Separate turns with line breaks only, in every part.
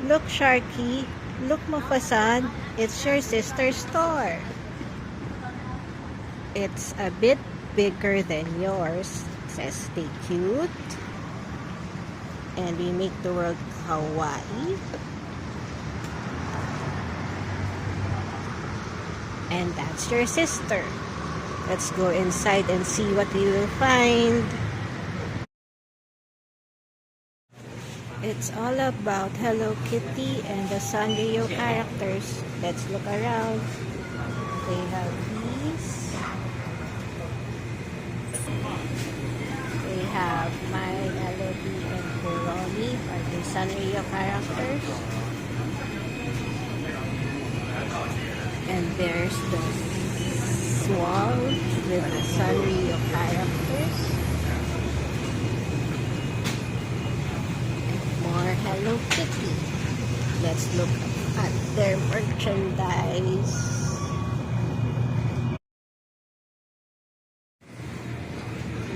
Look, Sharky. Look, Mafasan. It's your sister's store. It's a bit bigger than yours. It says stay cute. And we make the world kawaii. And that's your sister. Let's go inside and see what we will find. It's all about Hello Kitty and the Sanrio characters. Let's look around. They have these. They have My Melody and Kuromi are the Sanrio characters. And there's the Swall with the Sanrio characters. More Hello Kitty. Let's look at their merchandise.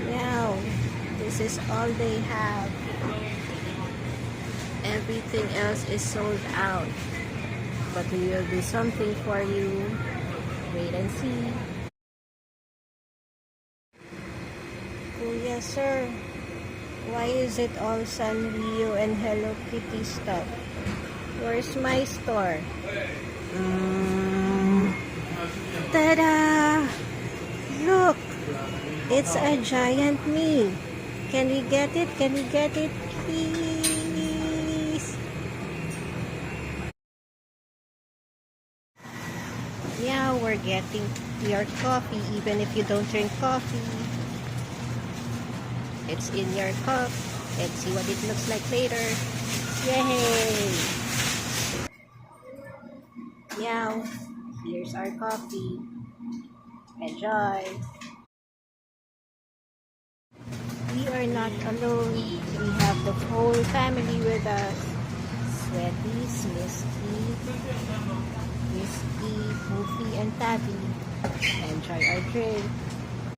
Now, this is all they have. Everything else is sold out. But we will do something for you. Wait and see. Kuya, sir. Why is it all Sanrio and Hello Kitty stuff? Where's my store? Ta-da! Look! It's a giant me. Can we get it? Can we get it, please? Yeah, we're getting your coffee even if you don't drink coffee. It's in your cup. Let's see what it looks like later. Yay! Meow. Here's our coffee. Enjoy. We are not alone. We have the whole family with us. Sweaties, Misty, Poofy, and Tabby. Enjoy our drink.